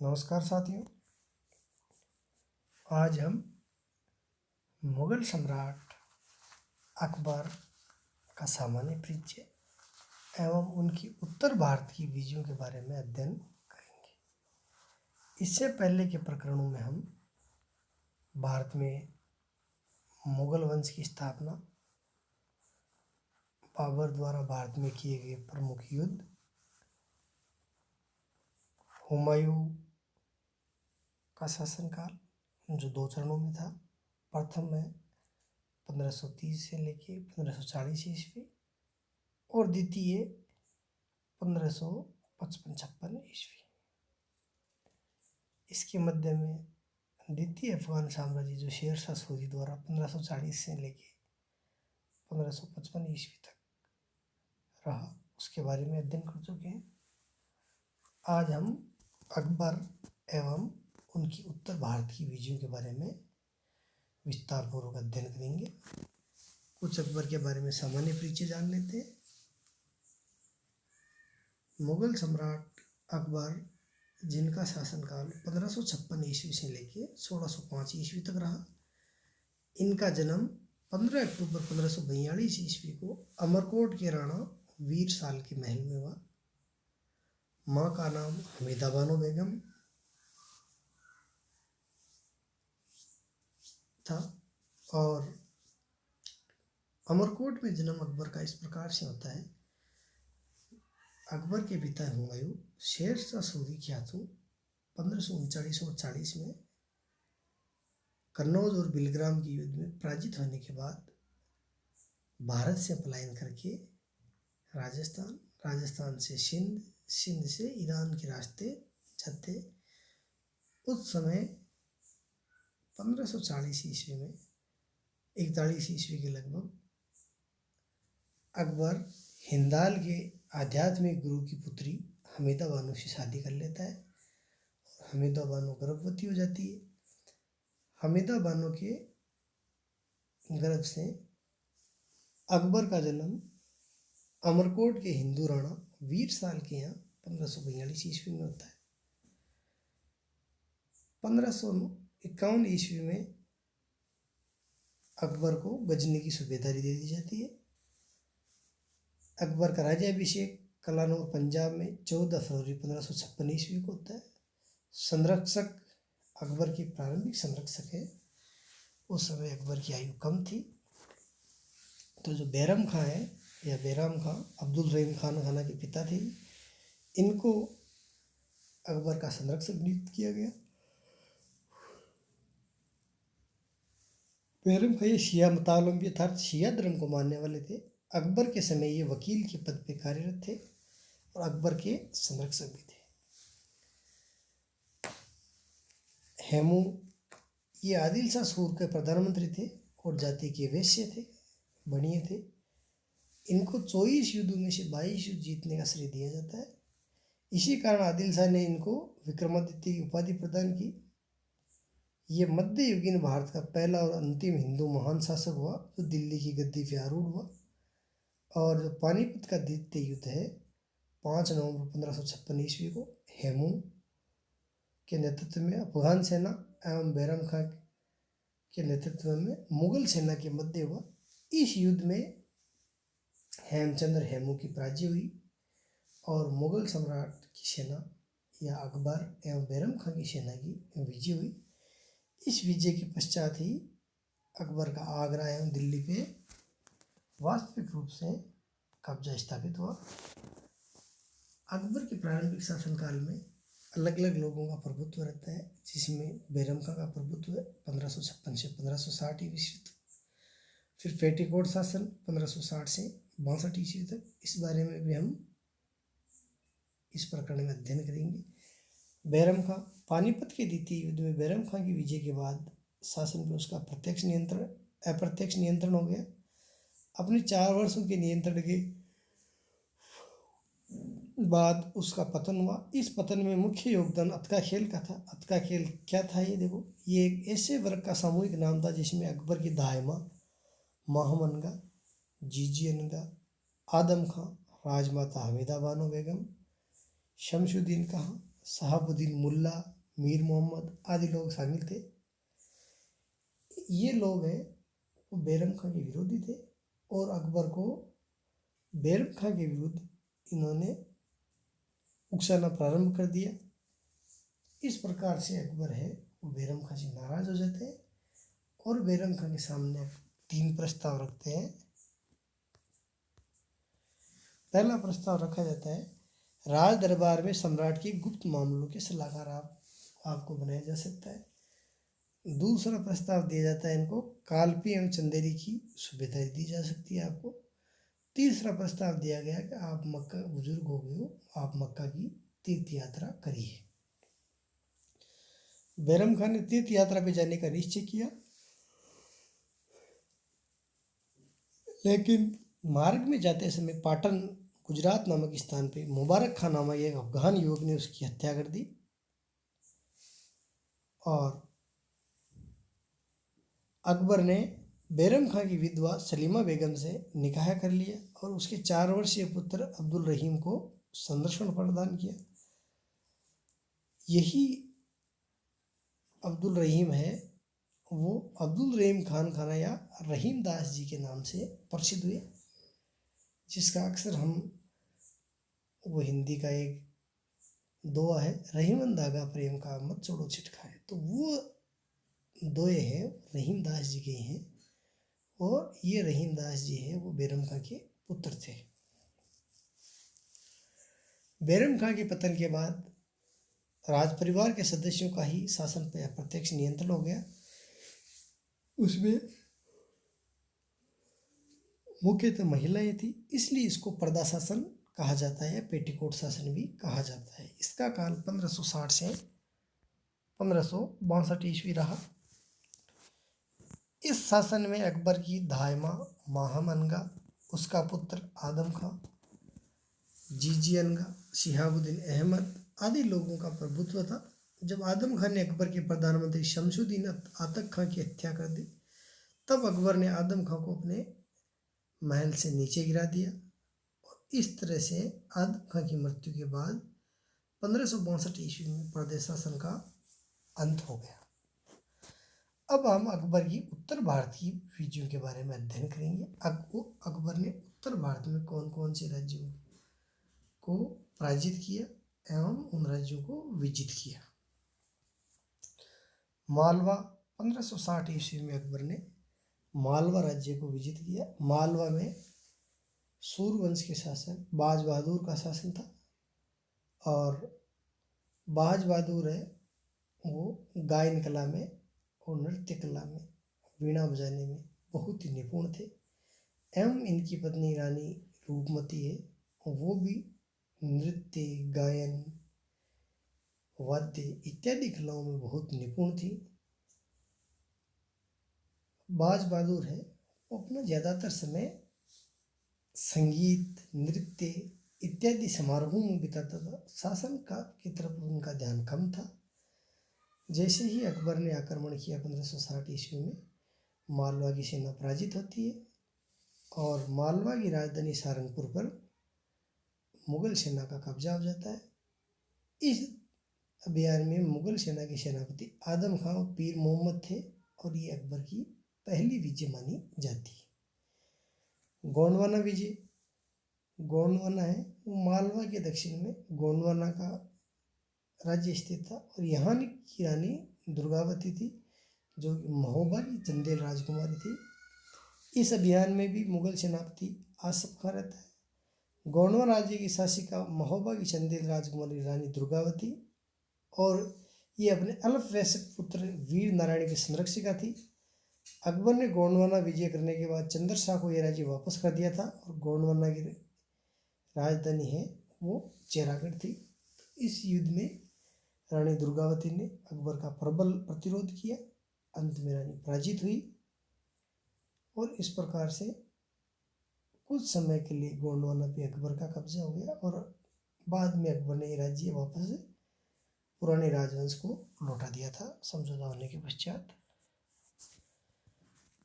नमस्कार साथियों। आज हम मुगल सम्राट अकबर का सामान्य परिचय एवं उनकी उत्तर भारत की विजयों के बारे में अध्ययन करेंगे। इससे पहले के प्रकरणों में हम भारत में मुगल वंश की स्थापना, बाबर द्वारा भारत में किए गए प्रमुख युद्ध, हुमायूं का शासनकाल जो 2 चरणों में था, प्रथम में 1530 से लेके 1540 ईस्वी और द्वितीय 1555-56 ईस्वी। इसके मध्य में द्वितीय अफगान साम्राज्य जो शेर शाह सूरी द्वारा 1540 से लेके 1555 ईस्वी तक रहा, उसके बारे में अध्ययन कर चुके हैं। आज हम अकबर एवं उनकी उत्तर भारत की विजयों के बारे में विस्तार पूर्वक अध्ययन करेंगे। कुछ अकबर के बारे में सामान्य परिचय जान लेते हैं। मुगल सम्राट अकबर, जिनका शासनकाल 1556 ईस्वी से लेके 1605 ईस्वी तक रहा, इनका जन्म 15 अक्टूबर 1542 ईस्वी को अमरकोट के राणा वीर साल के महल में हुआ। माँ का नाम हमीदा बानो बेगम था और अमरकोट में जन्म अकबर का इस प्रकार से होता है। अकबर के पिता हुमायूं शेर शाह सूरी ख्यातु 1539 और 40 में कन्नौज और बिलग्राम के युद्ध में पराजित होने के बाद भारत से पलायन करके राजस्थान से सिंध से ईरान के रास्ते जाते। उस समय 1540 ईस्वी में 41 ईस्वी के लगभग अकबर हिंदाल के आध्यात्मिक गुरु की पुत्री हमीदा बानो से शादी कर लेता है और हमीदा बानो गर्भवती हो जाती है। हमीदा बानो के गर्भ से अकबर का जन्म अमरकोट के हिंदू राणा वीर साल के यहाँ 1542 ईस्वी में होता है। 1551 ईस्वी में अकबर को गजनी की सूबेदारी दे दी जाती है। अकबर का राज्याभिषेक कलानौर पंजाब में 14 फरवरी 1556 ईस्वी को होता है। संरक्षक अकबर की प्रारंभिक संरक्षक है। उस समय अकबर की आयु कम थी, तो जो बैरम खां है या बैराम खां अब्दुल रहीम खान खाना के पिता थे, इनको अकबर का संरक्षक नियुक्त किया गया। बैरम खां ये शिया मतावलंबी अर्थात शिया धर्म को मानने वाले थे। अकबर के समय ये वकील के पद पे कार्यरत थे और अकबर के संरक्षक भी थे। हेमू ये आदिल शाह सूर के प्रधानमंत्री थे और जाति के वैश्य थे, बनिए थे। इनको 24 युद्धों में से 22 युद्ध जीतने का श्रेय दिया जाता है। इसी कारण आदिल शाह ने इनको विक्रमादित्य की उपाधि प्रदान की। ये मध्ययुगीन भारत का पहला और अंतिम हिंदू महान शासक हुआ जो दिल्ली की गद्दी पे आरूढ़ हुआ। और जो पानीपत का द्वितीय युद्ध है 5 नवंबर 1556 ईस्वी को हेमू के नेतृत्व में अफगान सेना एवं बैरम खां के नेतृत्व में मुगल सेना के मध्य हुआ। इस युद्ध में हेमचंद्र हेमू की पराजय हुई और मुगल सम्राट की सेना या अकबर एवं बैरम खां की सेना की विजय हुई। इस विजय के पश्चात ही अकबर का आगरा एवं दिल्ली पे वास्तविक रूप से कब्जा स्थापित हुआ। अकबर के प्रारंभिक शासनकाल में अलग अलग लोगों का प्रभुत्व रहता है, जिसमें बैरम खां का प्रभुत्व है 1556 से 1560 ईस्वी तक। फिर पेटीकोट शासन 1560 से 62 ईस्वी तक। इस बारे में भी हम इस प्रकरण में अध्ययन करेंगे। बैरम खां पानीपत के द्वितीय युद्ध में बैरम खां की विजय के बाद शासन पर उसका अप्रत्यक्ष नियंत्रण हो गया। अपने 4 वर्षों के नियंत्रण के बाद उसका पतन हुआ। इस पतन में मुख्य योगदान अतका खेल का था। अतका खेल क्या था ये देखो, ये एक ऐसे वर्ग का सामूहिक नाम था जिसमें अकबर की दाहिमा, महामनगा, जीजीअनगा, आदम खां, राजमाता हमीदा बानो बेगम, शमशुद्दीन खां, शहाबुद्दीन मुल्ला, मीर मोहम्मद आदि लोग शामिल थे। ये लोग हैं वो बैरम खां के विरोधी थे और अकबर को बैरम खां के विरुद्ध इन्होंने उकसाना प्रारंभ कर दिया। इस प्रकार से अकबर है वो बैरम खां से नाराज हो जाते हैं और बैरम खां के सामने 3 प्रस्ताव रखते हैं। पहला प्रस्ताव रखा जाता है, राज दरबार में सम्राट की गुप्त मामलों के सलाहकार आपको बनाया जा सकता है। दूसरा प्रस्ताव दिया जाता है इनको, कालपी एवं चंदेरी की सुविधा दी जा सकती है आपको। तीसरा प्रस्ताव दिया गया कि आप मक्का बुजुर्ग हो गए हो, आप मक्का की तीर्थ यात्रा करिए। बैरम खान ने तीर्थ यात्रा पे जाने का निश्चय किया, लेकिन मार्ग में जाते समय पाटन गुजरात नामक स्थान पे मुबारक खान नामक एक अफगान युवक ने उसकी हत्या कर दी और अकबर ने बैरम खां की विधवा सलीमा बेगम से निकाह कर लिया और उसके 4 वर्षीय पुत्र अब्दुल रहीम को संरक्षण प्रदान किया। यही अब्दुल रहीम है वो अब्दुल रहीम खान खाना या रहीम दास जी के नाम से प्रसिद्ध हुए, जिसका अक्सर हम वो हिंदी का एक दोहा है, रहीमन धागा प्रेम का मत छोड़ो छिटका है, तो वो दोहे हैं रहीम दास जी के हैं और ये रहीम दास जी है वो बैरम खां के पुत्र थे। बैरम खां के पतन के बाद राज परिवार के सदस्यों का ही शासन पर अप्रत्यक्ष नियंत्रण हो गया। उसमें मुख्यतः महिलाएं थी, इसलिए इसको पर्दा शासन कहा जाता है, पेटीकोट शासन भी कहा जाता है। इसका काल 1560 से 1562 ईस्वी रहा। इस शासन में अकबर की दाहिमा माहम अनगा, उसका पुत्र आदम खां, जीजी अनगा, शिहाबुद्दीन अहमद आदि लोगों का प्रभुत्व था। जब आदम खान ने अकबर के प्रधानमंत्री शमशुद्दीन आतक खां की हत्या कर दी, तब अकबर ने आदम खां को अपने महल से नीचे गिरा दिया और इस तरह से आदम खां की मृत्यु के बाद 1562 ईस्वी में प्रदेश शासन का अंत हो गया। अब हम अकबर की उत्तर भारत की विजयों के बारे में अध्ययन करेंगे। अकबर ने उत्तर भारत में कौन कौन से राज्यों को पराजित किया एवं उन राज्यों को विजित किया। मालवा 1560 ईस्वी में अकबर ने मालवा राज्य को विजित किया। मालवा में सूर्यवंश के शासन बाज बहादुर का शासन था और बाज बहादुर है वो गायन कला में और नृत्य कला में, वीणा बजाने में बहुत ही निपुण थे एवं इनकी पत्नी रानी रूपमती है, वो भी नृत्य, गायन, वाद्य इत्यादि कलाओं में बहुत निपुण थी। बाज बहादुर है वो अपना ज़्यादातर समय संगीत, नृत्य इत्यादि समारोहों में बिताता था। शासन का की तरफ उनका ध्यान कम था। जैसे ही अकबर ने आक्रमण किया 1560 ईस्वी में, मालवा की सेना पराजित होती है और मालवा की राजधानी सारंगपुर पर मुगल सेना का कब्जा हो जाता है। इस अभियान में मुगल सेना के सेनापति आदम खां और पीर मोहम्मद थे और ये अकबर की पहली विजय मानी जाती है। गोंडवाना विजय, गोंडवाना है वो मालवा के दक्षिण में गोंडवाना का राज्य स्थित था और यहाँ की रानी दुर्गावती थी जो महोबा की चंदेल राजकुमारी थी। इस अभियान में भी मुगल सेनापति आसफ खां रहता है। गोंडवा राज्य की शासिका महोबा की चंदेल राजकुमारी रानी दुर्गावती और ये अपने अल्पवयस्क पुत्र वीर नारायण की संरक्षिका थी। अकबर ने गोंडवाना विजय करने के बाद चंद्र शाह को यह राज्य वापस कर दिया था और गोंडवाना की राजधानी है वो चेरागढ़ थी। इस युद्ध में रानी दुर्गावती ने अकबर का प्रबल प्रतिरोध किया, अंत में रानी पराजित हुई और इस प्रकार से कुछ समय के लिए गोंडवाना पे अकबर का कब्जा हो गया और बाद में अकबर ने ये राज्य वापस पुराने राजवंश को लौटा दिया था समझौता होने के पश्चात।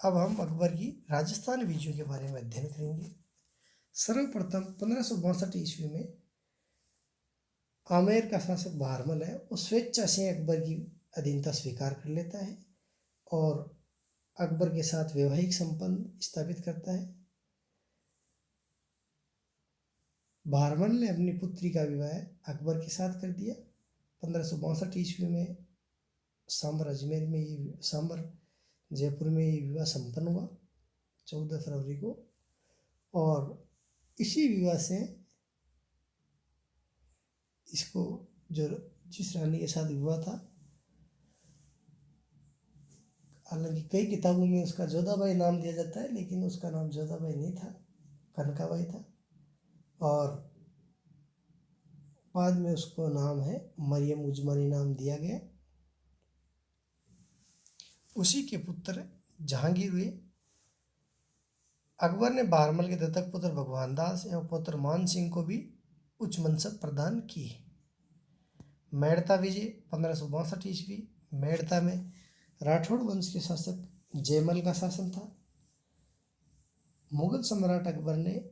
अब हम अकबर की राजस्थान विजयों के बारे में अध्ययन करेंगे। सर्वप्रथम 1562 ईस्वी में आमेर का शासक बहरमल है वो स्वेच्छा से अकबर की अधीनता स्वीकार कर लेता है और अकबर के साथ वैवाहिक संबंध स्थापित करता है। बहरमल ने अपनी पुत्री का विवाह अकबर के साथ कर दिया। 1562 ईस्वी में सांबर जयपुर में ये विवाह संपन्न हुआ 14 फरवरी को। और इसी विवाह से इसको जो जिस रानी के साथ विवाह था, हालांकि कई किताबों में उसका जोधाबाई नाम दिया जाता है लेकिन उसका नाम जोधाबाई नहीं था, कनकाबाई था। और बाद में उसको नाम है मरियम उजमानी नाम दिया गया। उसी के पुत्र जहांगीर हुए। अकबर ने बहरमल के दत्तक पुत्र भगवान दास एवं पुत्र मान सिंह को भी उच्च मनसब प्रदान किए। मेड़ता विजय 1562 ईस्वी। मेड़ता में राठौड़ वंश के शासक जयमल का शासन था। मुगल सम्राट अकबर ने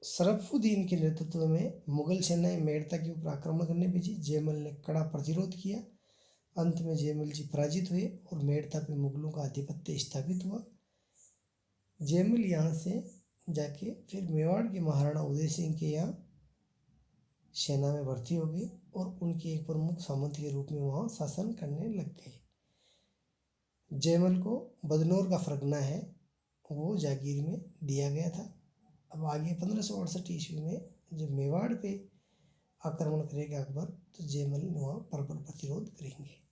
शरफुद्दीन के नेतृत्व में मुगल सेनाएं मेड़ता के ऊपर आक्रमण करने भेजी। जयमल ने कड़ा प्रतिरोध किया। अंत में जयमल जी पराजित हुए और मेड़ता पे मुगलों का आधिपत्य स्थापित हुआ। जयमल यहाँ से जाके फिर मेवाड़ के महाराणा उदय सिंह के यहाँ सेना में भर्ती हो गई और उनके एक प्रमुख सामंत के रूप में वहाँ शासन करने लग गए। जयमल को बदनौर का फरगना है वो जागीर में दिया गया था। अब आगे 1568 ईस्वी में जब मेवाड़ पे आक्रमण करेगा अकबर तो जयमल वहाँ प्रबल प्रतिरोध करेंगे।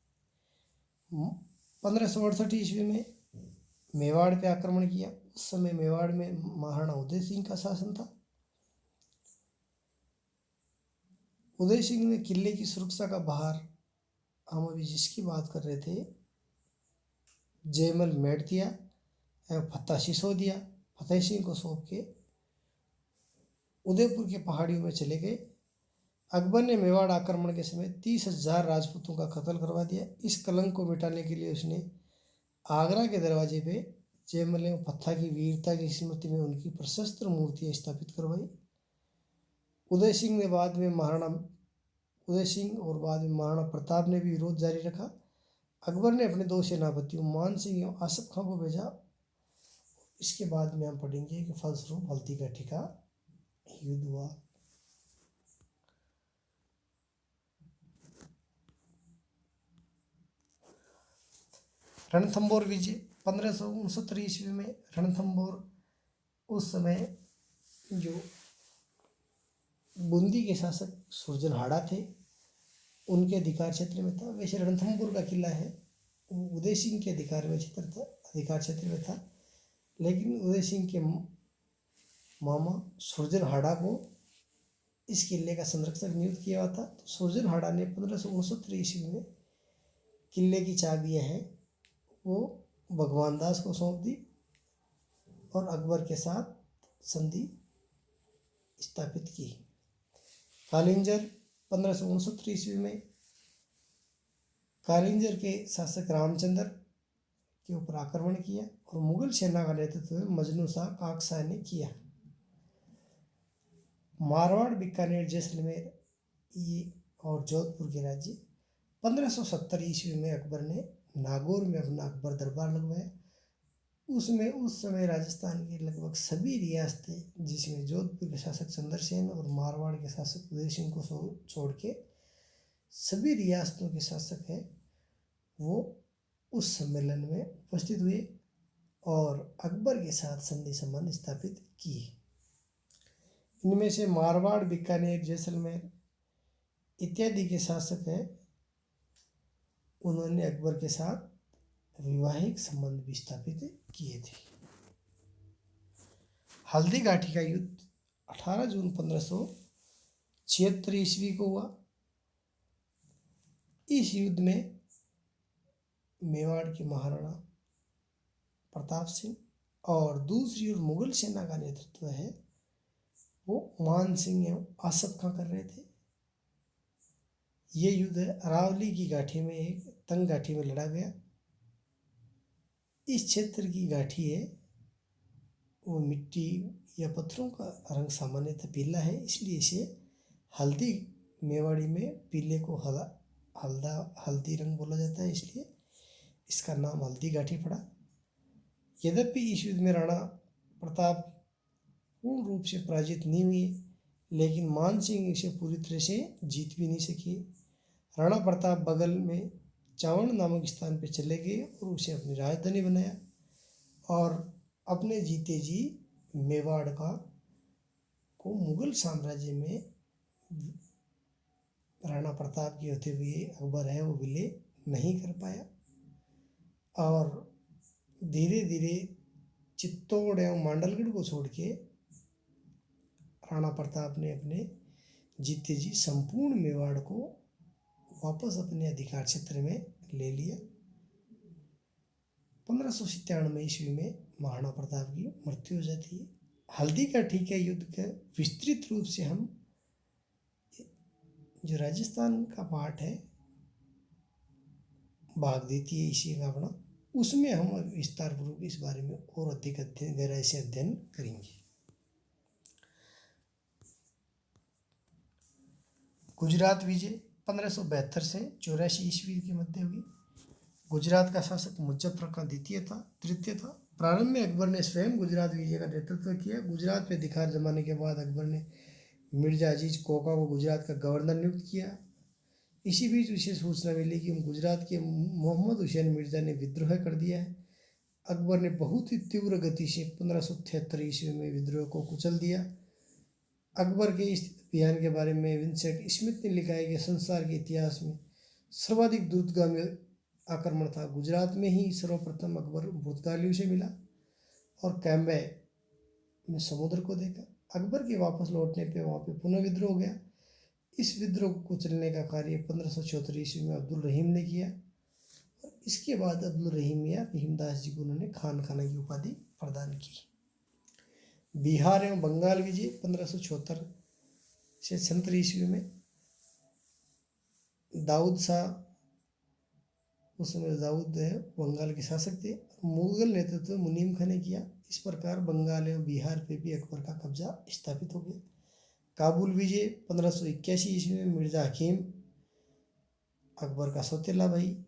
1568 ईस्वी में मेवाड़ पे आक्रमण किया। उस समय मेवाड़ में महाराणा उदय सिंह का शासन था। उदय सिंह ने किले की सुरक्षा का भार, हम अभी जिसकी बात कर रहे थे, जयमल मेड़तिया एवं फतेह सिसोदिया फतेह सिंह को सौंप के उदयपुर के पहाड़ियों में चले गए। अकबर ने मेवाड़ आक्रमण के समय 30,000 राजपूतों का कत्ल करवा दिया। इस कलंक को मिटाने के लिए उसने आगरा के दरवाजे पे जयमल एवं फतेह की वीरता की स्मृति में उनकी प्रशस्त्र मूर्तियाँ स्थापित करवाई। उदय सिंह और बाद में महाराणा प्रताप ने भी विरोध जारी रखा। अकबर ने अपने 2 सेनापतियों मान सिंह एवं आसफ खां को भेजा। इसके बाद में हम पढ़ेंगे कि फलस्वरूप हल्दीघाटी का युद्ध हुआ। रणथंभौर विजय 1569 ईस्वी में। रणथंभौर उस समय जो बूंदी के शासक सुरजनहाड़ा थे उनके अधिकार क्षेत्र में था। वैसे रणथंभौर का किला है वो उदय सिंह के अधिकार क्षेत्र में था, लेकिन उदय सिंह के मामा सुरजनहाड़ा को इस किले का संरक्षक नियुक्त किया हुआ था। तो सुरजनहाड़ा ने 1569 ईस्वी में किले की चाबियाँ हैं वो भगवान दास को सौंप दी और अकबर के साथ संधि स्थापित की। कालिंजर 1569 ईस्वी में कालिंजर के शासक रामचंद्र के ऊपर आक्रमण किया और मुगल सेना का नेतृत्व मजनू शाह काकशाह ने किया। मारवाड़, बीकानेर, जैसलमेर ये और जोधपुर के राज्य। 1570 ईस्वी में अकबर ने नागौर में अपना अकबर दरबार लगवाया। उसमें उस समय राजस्थान की लगभग सभी रियासतें, जिसमें जोधपुर के शासक चंद्रसेन और मारवाड़ के शासक उदय सिंह को छोड़ के सभी रियासतों के शासक हैं वो उस सम्मेलन में उपस्थित हुए और अकबर के साथ संधि संबंध स्थापित किए। इनमें से मारवाड़, बीकानेर, जैसलमेर इत्यादि के शासक हैं उन्होंने अकबर के साथ वैवाहिक संबंध भी स्थापित किए थे। हल्दीघाटी का युद्ध 18 जून 1576 ईस्वी को हुआ। इस युद्ध में मेवाड़ के महाराणा प्रताप सिंह और दूसरी ओर मुगल सेना का नेतृत्व है वो मान सिंह एवं आसफ खां कर रहे थे। ये युद्ध अरावली की घाटी में एक तंग घाटी में लड़ा गया। इस क्षेत्र की घाटी है वो मिट्टी या पत्थरों का रंग सामान्यतः पीला है, इसलिए इसे हल्दी मेवाड़ी में पीले को हल्दी रंग बोला जाता है, इसलिए इसका नाम हल्दी घाटी पड़ा। यद्यपि इस युद्ध में राणा प्रताप पूर्ण रूप से पराजित नहीं हुए, लेकिन मान सिंह इसे पूरी तरह से जीत भी नहीं सके। राणा प्रताप बगल में चावड़ नामक स्थान पर चले गए और उसे अपनी राजधानी बनाया और अपने जीते जी मेवाड़ को मुगल साम्राज्य में राणा प्रताप के होते हुए अकबर है वो विलय नहीं कर पाया। और धीरे धीरे चित्तौड़ एवं मांडलगढ़ को छोड़ के राणा प्रताप ने अपने जीते जी संपूर्ण मेवाड़ को वापस अपने अधिकार क्षेत्र में ले लिया। 1597 ईस्वी में महाराणा प्रताप की मृत्यु हो जाती है। हल्दी घाटी के युद्ध का विस्तृत रूप से हम जो राजस्थान का पार्ट है भाग देती है इसी का अपना, उसमें हम विस्तार पूर्वक इस बारे में और अधिक गहराई से अध्ययन करेंगे। गुजरात विजय 1572 से 84 ईस्वी के मध्य हुई। गुजरात का शासक मुजफ्फर खां तृतीय था। प्रारंभ में अकबर ने स्वयं गुजरात विजय का नेतृत्व किया। गुजरात पे अधिकार जमाने के बाद अकबर ने मिर्जा अजीज कोका को गुजरात का गवर्नर नियुक्त किया। इसी बीच विशेष सूचना मिली कि गुजरात के मोहम्मद हुसैन मिर्जा ने विद्रोह कर दिया है। अकबर ने बहुत ही तीव्र गति से 1573 ईस्वी में विद्रोह को कुचल दिया। अकबर के इस अभियान के बारे में विंसेंट स्मिथ ने लिखा है कि संसार के इतिहास में सर्वाधिक द्रुतगामी आक्रमण था। गुजरात में ही सर्वप्रथम अकबर पुर्तगालियों से मिला और कैम्बे में समुद्र को देखा। अकबर के वापस लौटने पे वहाँ पे पुनः विद्रोह हो गया। इस विद्रोह को कुचलने का कार्य 1574 ईस्वी में अब्दुल रहीम ने किया और इसके बाद अब्दुल रहीम या रहीमदास जी को उन्होंने खान खाना की उपाधि प्रदान की। बिहार एवं बंगाल विजय 1574 से 76 ईस्वी में दाऊद शाह, उस समय दाऊद है बंगाल के शासक थे, मुगल नेतृत्व मुनीम खां ने किया। इस प्रकार बंगाल एवं बिहार पे भी अकबर का कब्जा स्थापित हो गया। काबुल विजय 1581 ईस्वी में मिर्जा हकीम, अकबर का सौतेला भाई,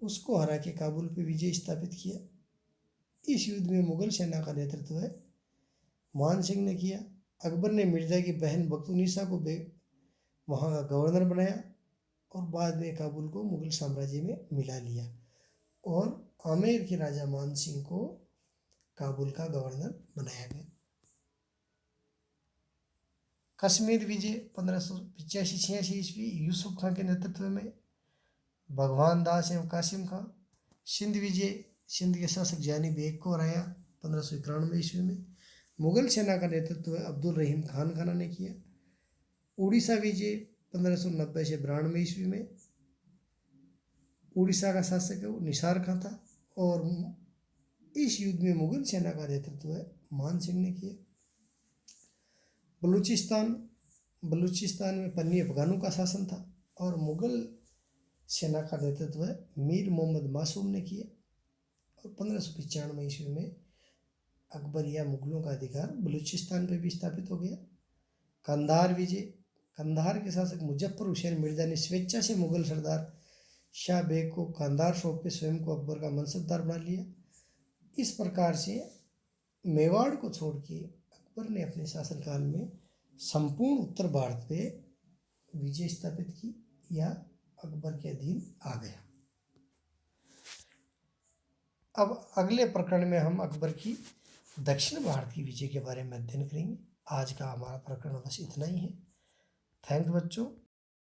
उसको हरा के काबुल पे विजय स्थापित किया। इस युद्ध में मुगल सेना का नेतृत्व है मान सिंह ने किया। अकबर ने मिर्जा की बहन बख्तुनिसा को वहाँ का गवर्नर बनाया और बाद में काबुल को मुगल साम्राज्य में मिला लिया और आमेर के राजा मान सिंह को काबुल का गवर्नर बनाया गया। कश्मीर विजय 1585-86 ईस्वी यूसुफ खां के नेतृत्व में भगवान दास एवं कासिम खां। सिंध विजय सिंध के शासक जानी बेग को हराया 1591 ईस्वी में। मुगल सेना का नेतृत्व अब्दुल रहीम खान ने किया। उड़ीसा विजय 1590 से 92 ईस्वी में। उड़ीसा का शासक निसार खां था और इस युद्ध में मुगल सेना का नेतृत्व मान सिंह ने किया। बलूचिस्तान में पन्नी अफगानों का शासन था और मुगल सेना का नेतृत्व मीर मोहम्मद मासूम ने किया और 1595 ईस्वी में अकबर या मुगलों का अधिकार बलूचिस्तान पर भी स्थापित हो गया। कंधार विजय, कंधार के शासक मुजफ्फर हुसैन मिर्जा ने स्वेच्छा से मुगल सरदार शाह बेग को कंधार सौंप के स्वयं को अकबर का मनसबदार बना लिया। इस प्रकार से मेवाड़ को छोड़ के अकबर ने अपने शासनकाल में संपूर्ण उत्तर भारत पे विजय स्थापित की या अकबर के अधीन आ गया। अब अगले प्रकरण में हम अकबर की दक्षिण भारत की विजय के बारे में अध्ययन करेंगे। आज का हमारा प्रकरण बस इतना ही है। थैंक्स बच्चों।